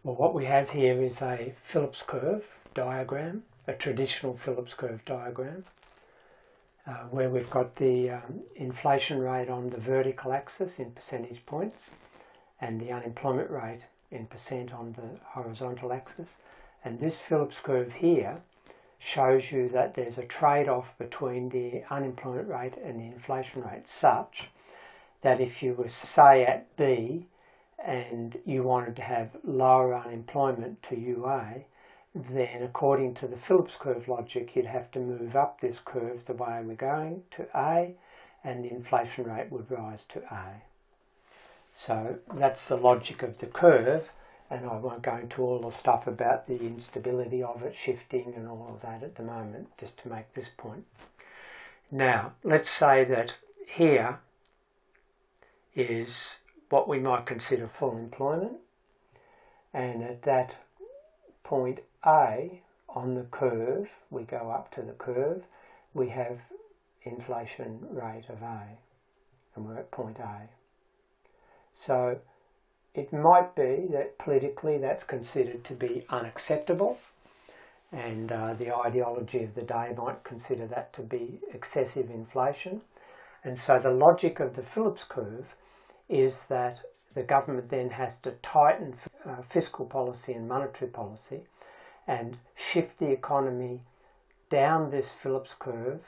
Well, what we have here is a Phillips curve diagram, a traditional Phillips curve diagram, where we've got the inflation rate on the vertical axis in percentage points and the unemployment rate in percent on the horizontal axis. And this Phillips curve here shows you that there's a trade-off between the unemployment rate and the inflation rate, such that if you were, say, at B and you wanted to have lower unemployment to UA, then according to the Phillips curve logic, you'd have to move up this curve the way we're going to A, and the inflation rate would rise to A. So that's the logic of the curve, and I won't go into all the stuff about the instability of it, shifting and all of that at the moment, just to make this point. Now, let's say that here is what we might consider full employment, and at that point A on the curve, we go up to the curve, we have inflation rate of A, and we're at point A. So it might be that politically that's considered to be unacceptable, and the ideology of the day might consider that to be excessive inflation. And so the logic of the Phillips curve is that the government then has to tighten fiscal policy and monetary policy and shift the economy down this Phillips curve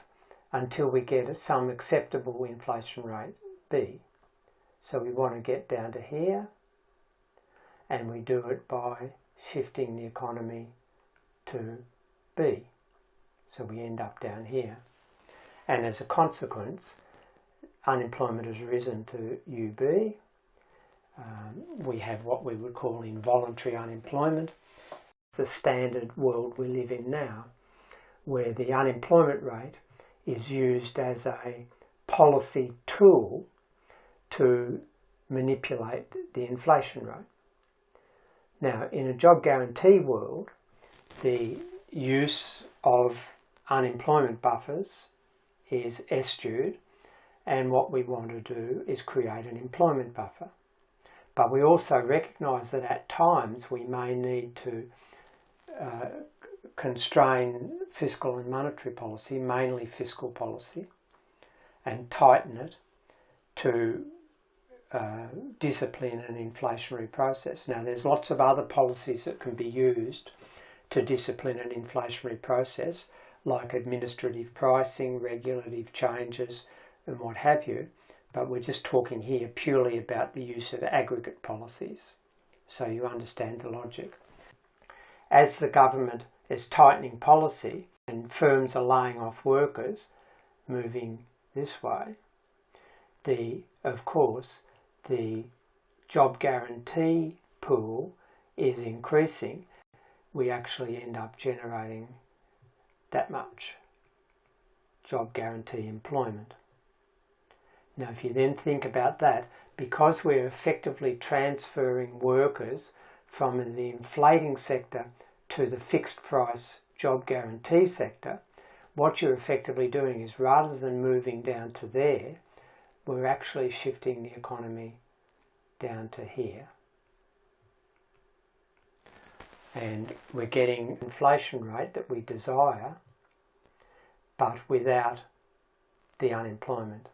until we get some acceptable inflation rate, B. So we want to get down to here, and we do it by shifting the economy to B. So we end up down here. And as a consequence, unemployment has risen to UB. We have what we would call involuntary unemployment, the standard world we live in now, where the unemployment rate is used as a policy tool to manipulate the inflation rate. Now, in a job guarantee world, the use of unemployment buffers is eschewed, and what we want to do is create an employment buffer. But we also recognise that at times we may need to constrain fiscal and monetary policy, mainly fiscal policy, and tighten it to discipline an inflationary process. Now, there's lots of other policies that can be used to discipline an inflationary process, like administrative pricing, regulative changes, and what have you, but we're just talking here purely about the use of aggregate policies, so you understand the logic. As the government is tightening policy and firms are laying off workers, moving this way, of course, the job guarantee pool is increasing. We actually end up generating that much job guarantee employment. Now, if you then think about that, because we're effectively transferring workers from the inflating sector to the fixed price job guarantee sector, what you're effectively doing is, rather than moving down to there, we're actually shifting the economy down to here. And we're getting inflation rate that we desire, but without the unemployment.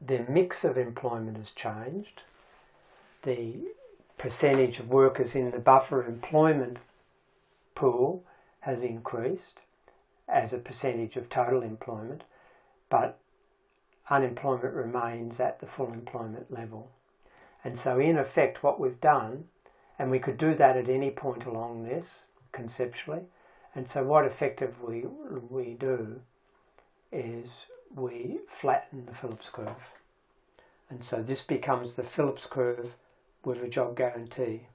The mix of employment has changed. The percentage of workers in the buffer employment pool has increased as a percentage of total employment, but unemployment remains at the full employment level. And so in effect what we've done, and we could do that at any point along this conceptually, and so what effectively we do is we flatten the Phillips curve. And so this becomes the Phillips curve with a job guarantee.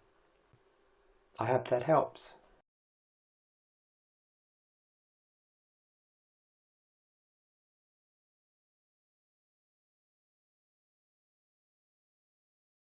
I hope that helps.